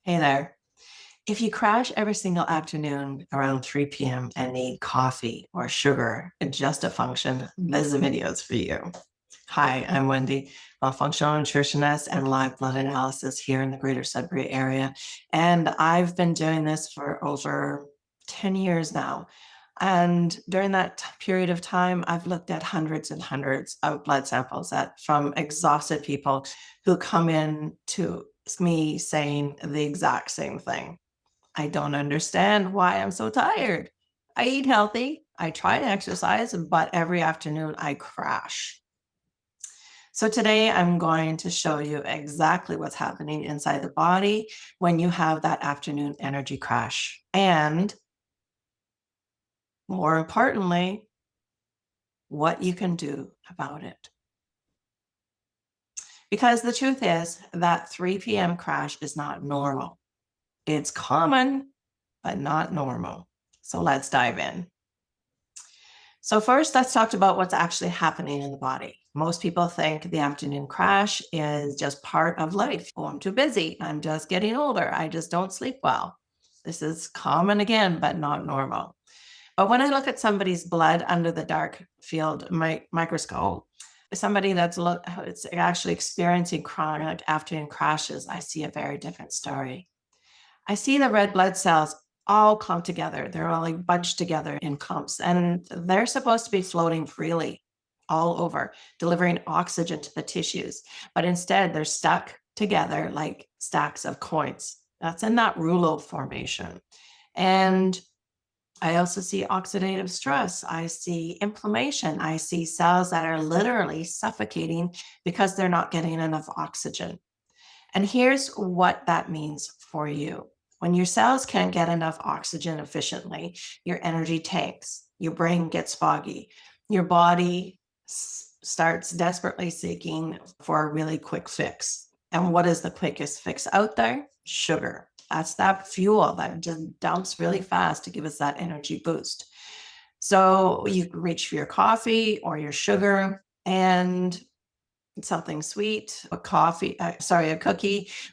Hey there. If you crash every single afternoon around 3 p.m. and need coffee or sugar just to function, this video is for you. Hi, I'm Wendy, a functional nutritionist and live blood analysis here in the greater Sudbury area. And I've been doing this for over 10 years now. And during that period of time, I've looked at hundreds and hundreds of blood samples from exhausted people who come in to me saying the exact same thing. I don't understand why I'm so tired. I eat healthy. I try to exercise, but every afternoon I crash. So today I'm going to show you exactly what's happening inside the body when you have that afternoon energy crash. And more importantly, what you can do about it. Because the truth is that 3 p.m. crash is not normal. It's common, but not normal. So let's dive in. So first, let's talk about what's actually happening in the body. Most people think the afternoon crash is just part of life. Oh, I'm too busy. I'm just getting older. I just don't sleep well. This is common again, but not normal. But when I look at somebody's blood under the dark field microscope, somebody that's actually experiencing chronic afternoon crashes, I see a very different story. I see the red blood cells all clumped together. They're all like bunched together in clumps, and they're supposed to be floating freely all over, delivering oxygen to the tissues. But instead, they're stuck together like stacks of coins. That's in that rouleau formation. And I also see oxidative stress. I see inflammation. I see cells that are literally suffocating because they're not getting enough oxygen. And here's what that means for you. When your cells can't get enough oxygen efficiently, your energy tanks, your brain gets foggy, your body starts desperately seeking for a really quick fix. And what is the quickest fix out there? Sugar. That's that fuel that just dumps really fast to give us that energy boost. So you reach for your coffee or your sugar and something sweet, a cookie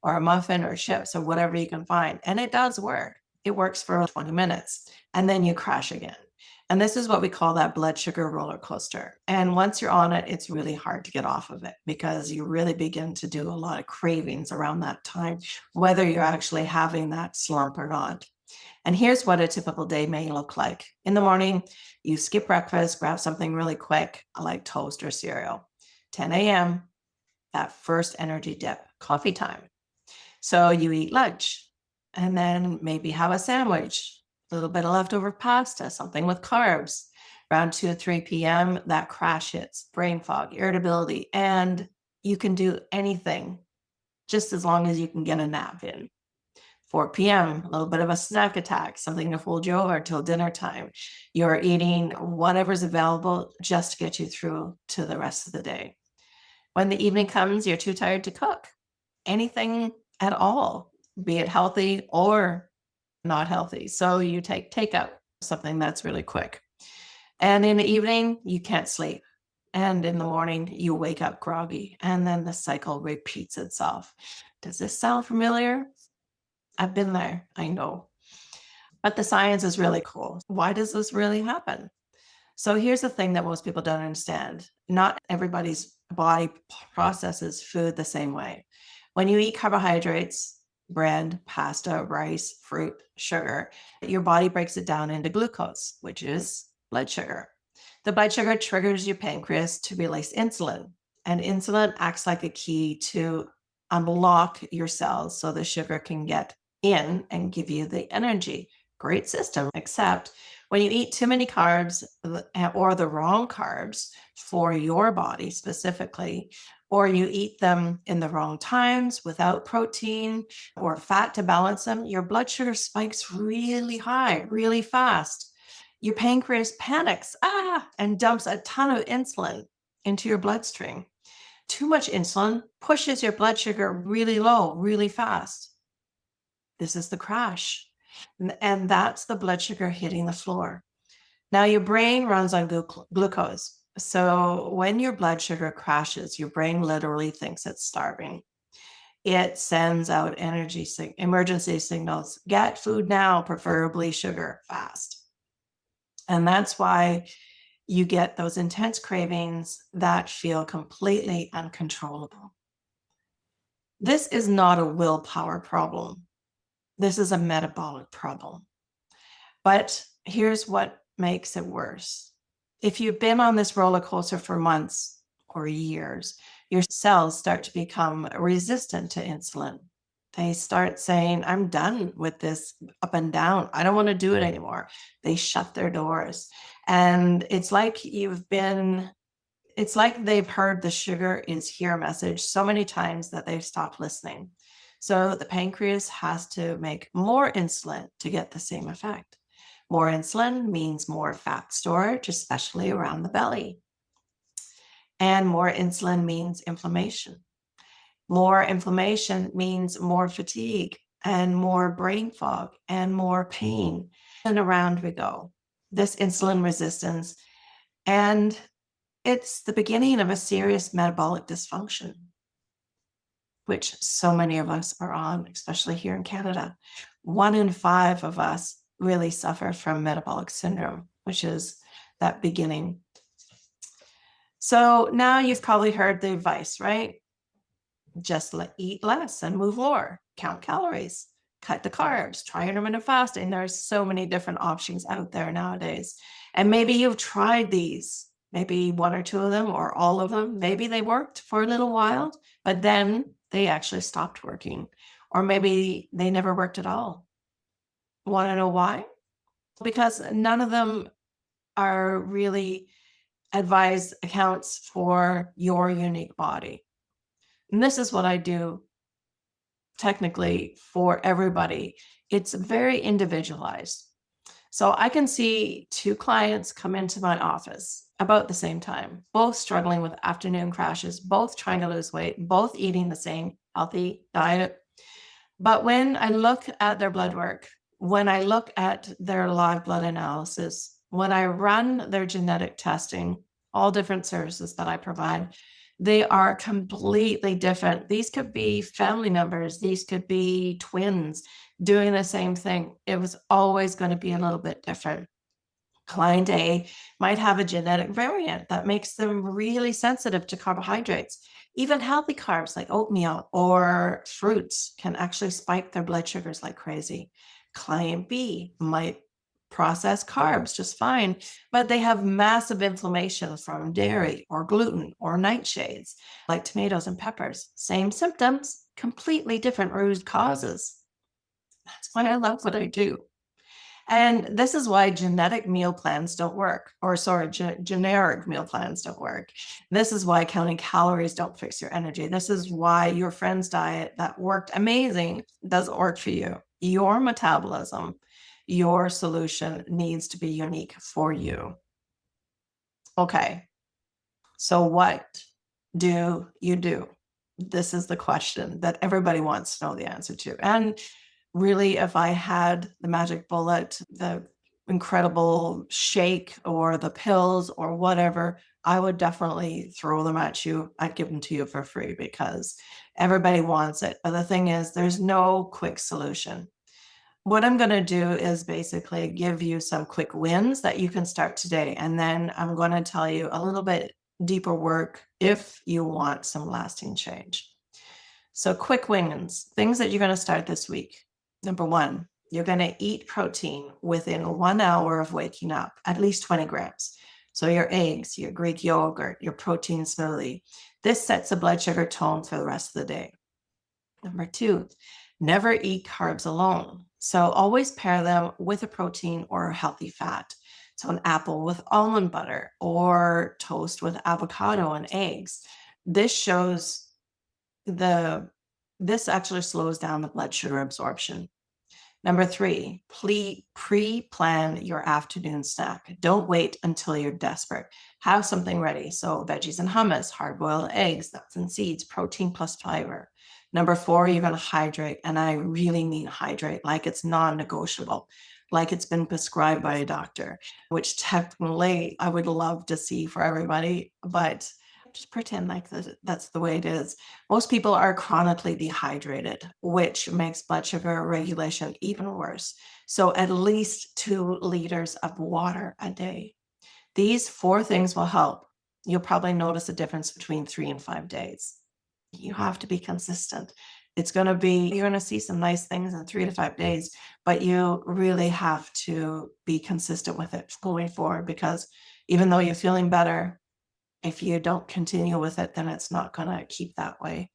or a muffin or chips or whatever you can find. And it does work. It works for 20 minutes and then you crash again. And this is what we call that blood sugar roller coaster. And once you're on it, it's really hard to get off of it because you really begin to do a lot of cravings around that time, whether you're actually having that slump or not. And here's what a typical day may look like. In the morning, you skip breakfast, grab something really quick, like toast or cereal. 10 a.m., that first energy dip, coffee time. So you eat lunch and then maybe have a sandwich, a little bit of leftover pasta, something with carbs. Around 2 or 3 p.m., that crash hits, brain fog, irritability, and you can do anything just as long as you can get a nap in. 4 p.m., a little bit of a snack attack, something to hold you over till dinner time. You're eating whatever's available just to get you through to the rest of the day. When the evening comes, you're too tired to cook anything at all, be it healthy or not healthy. So you take takeout, something that's really quick. And in the evening, you can't sleep. And in the morning, you wake up groggy. And then the cycle repeats itself. Does this sound familiar? I've been there, I know. But the science is really cool. Why does this really happen? So here's the thing that most people don't understand. Not everybody's body processes food the same way. When you eat carbohydrates, bread, pasta, rice, fruit, sugar, your body breaks it down into glucose, which is blood sugar. The blood sugar triggers your pancreas to release insulin, and insulin acts like a key to unlock your cells so the sugar can get in and give you the energy. Great system, except when you eat too many carbs or the wrong carbs for your body specifically, or you eat them in the wrong times without protein or fat to balance them, your blood sugar spikes really high, really fast. Your pancreas panics, and dumps a ton of insulin into your bloodstream. Too much insulin pushes your blood sugar really low, really fast. This is the crash. And that's the blood sugar hitting the floor. Now, your brain runs on glucose. So when your blood sugar crashes, your brain literally thinks it's starving. it sends out emergency signals. Get food now, preferably sugar, fast. And that's why you get those intense cravings that feel completely uncontrollable. This is not a willpower problem. This is a metabolic problem. But here's what makes it worse. If you've been on this roller coaster for months or years, your cells start to become resistant to insulin. They start saying, I'm done with this up and down. I don't want to do it anymore. They shut their doors. And it's like they've heard the sugar is here message so many times that they've stopped listening. So the pancreas has to make more insulin to get the same effect. More insulin means more fat storage, especially around the belly. And more insulin means inflammation. More inflammation means more fatigue and more brain fog and more pain. And around we go. This insulin resistance, and it's the beginning of a serious metabolic dysfunction, which so many of us are on, especially here in Canada. 1 in 5 of us really suffer from metabolic syndrome, which is that beginning. So now you've probably heard the advice, right? Just eat less and move more, count calories, cut the carbs, try intermittent fasting. There's so many different options out there nowadays. And maybe you've tried these, maybe 1 or 2 of them or all of them. Maybe they worked for a little while, but then they actually stopped working. Or maybe they never worked at all. Want to know why? Because none of them are really advised accounts for your unique body. And this is what I do technically for everybody. It's very individualized. So I can see 2 clients come into my office about the same time, both struggling with afternoon crashes, both trying to lose weight, both eating the same healthy diet. But when I look at their blood work, when I look at their live blood analysis, when I run their genetic testing, all different services that I provide, they are completely different. These could be family members. These could be twins doing the same thing. It was always going to be a little bit different. Client A might have a genetic variant that makes them really sensitive to carbohydrates. Even healthy carbs like oatmeal or fruits can actually spike their blood sugars like crazy. Client B might process carbs just fine, but they have massive inflammation from dairy or gluten or nightshades like tomatoes and peppers. Same symptoms, completely different root causes. That's why I love what I do. And this is why genetic meal plans don't work, or sorry, generic meal plans don't work. This is why counting calories don't fix your energy. This is why your friend's diet that worked amazing doesn't work for you. Your metabolism, your solution needs to be unique for you. Okay, so what do you do? This is the question that everybody wants to know the answer to. And really, if I had the magic bullet, the incredible shake or the pills or whatever, I would definitely throw them at you. I'd give them to you for free because everybody wants it. But the thing is, there's no quick solution. What I'm going to do is basically give you some quick wins that you can start today. And then I'm going to tell you a little bit deeper work if you want some lasting change. So quick wins, things that you're going to start this week. Number 1, you're going to eat protein within 1 hour of waking up, at least 20 grams. So your eggs, your Greek yogurt, your protein smoothie. This sets the blood sugar tone for the rest of the day. Number 2, never eat carbs alone. So always pair them with a protein or a healthy fat. So an apple with almond butter or toast with avocado and eggs. This actually slows down the blood sugar absorption. Number 3, pre-plan your afternoon snack. Don't wait until you're desperate. Have something ready. So veggies and hummus, hard-boiled eggs, nuts and seeds, protein plus fiber. Number 4, you're going to hydrate. And I really mean hydrate like it's non-negotiable, like it's been prescribed by a doctor, which technically I would love to see for everybody. But Just pretend like that's the way it is. Most people are chronically dehydrated, which makes blood sugar regulation even worse. So at least 2 liters of water a day. These 4 things will help. You'll probably notice a difference between 3 and 5 days. You have to be consistent. You're going to see some nice things in 3 to 5 days, but you really have to be consistent with it going forward, because even though you're feeling better, if you don't continue with it, then it's not going to keep that way.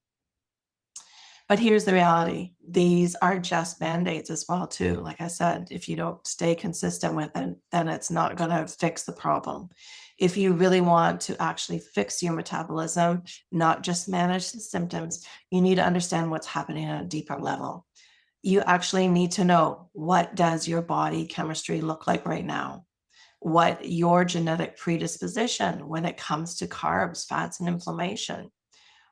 But here's the reality. These are just band-aids as well, too. Like I said, if you don't stay consistent with it, then it's not going to fix the problem. If you really want to actually fix your metabolism, not just manage the symptoms, you need to understand what's happening at a deeper level. You actually need to know, what does your body chemistry look like right now? What your genetic predisposition when it comes to carbs, fats, and inflammation?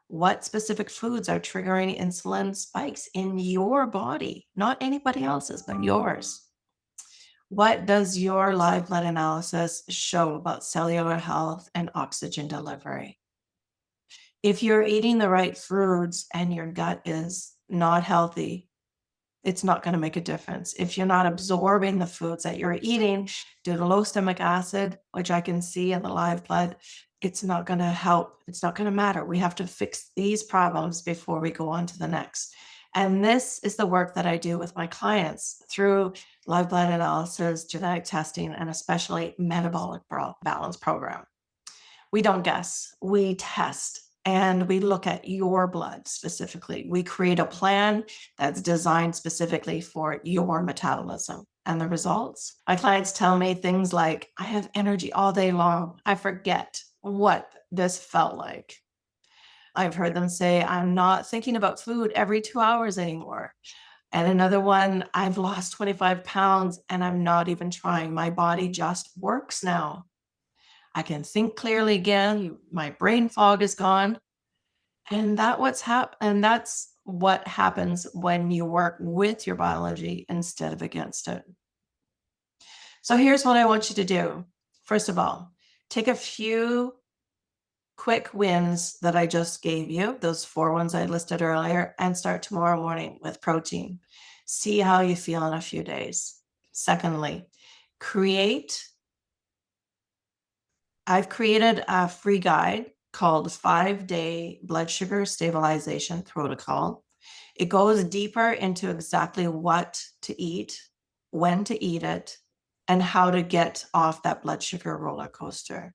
What specific foods are triggering insulin spikes in your body, not anybody else's, but yours? What does your live blood analysis show about cellular health and oxygen delivery? If you're eating the right foods and your gut is not healthy, it's not going to make a difference. If you're not absorbing the foods that you're eating due to low stomach acid, which I can see in the live blood, it's not going to help. It's not going to matter. We have to fix these problems before we go on to the next. And this is the work that I do with my clients through live blood analysis, genetic testing, and especially Metabolic Balance program. We don't guess, we test, and we look at your blood specifically. We create a plan that's designed specifically for your metabolism. And the results? My clients tell me things like, I have energy all day long. I forget what this felt like. I've heard them say, I'm not thinking about food every 2 hours anymore. And another one, I've lost 25 pounds and I'm not even trying. My body just works now. I can think clearly again. My brain fog is gone. And that's what happens when you work with your biology instead of against it. So here's what I want you to do. First of all, take a few quick wins that I just gave you, those 4 ones I listed earlier, and start tomorrow morning with protein. See how you feel in a few days. Secondly, I've created a free guide called 5-Day Blood Sugar Stabilization Protocol. It goes deeper into exactly what to eat, when to eat it, and how to get off that blood sugar roller coaster.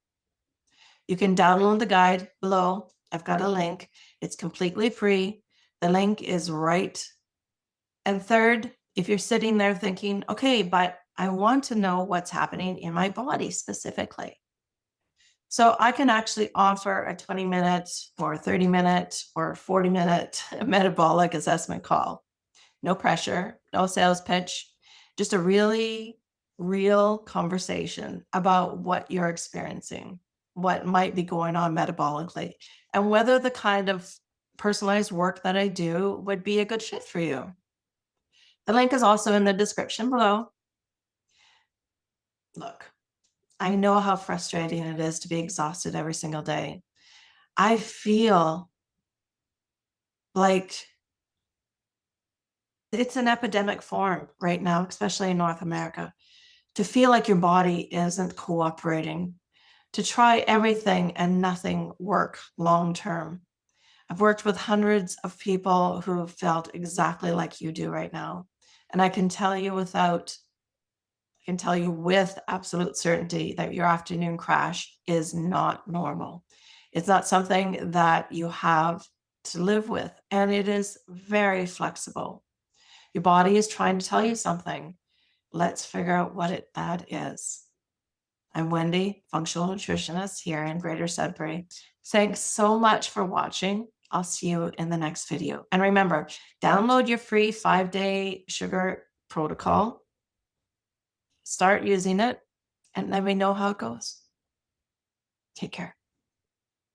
You can download the guide below. I've got a link. It's completely free. The link is right. And third, if you're sitting there thinking, okay, but I want to know what's happening in my body specifically. So I can actually offer a 20-minute or 30-minute or 40-minute metabolic assessment call. No pressure, no sales pitch, just a really real conversation about what you're experiencing, what might be going on metabolically, and whether the kind of personalized work that I do would be a good fit for you. The link is also in the description below. Look, I know how frustrating it is to be exhausted every single day. I feel like it's an epidemic form right now, especially in North America, to feel like your body isn't cooperating, to try everything and nothing work long term. I've worked with hundreds of people who felt exactly like you do right now. And I can tell you with absolute certainty that your afternoon crash is not normal. It's not something that you have to live with, and it is very flexible. Your body is trying to tell you something. Let's figure out what that is. I'm Wendy, functional nutritionist here in Greater Sudbury. Thanks so much for watching. I'll see you in the next video. And remember, download your free 5-day sugar protocol. Start using it and let me know how it goes. Take care.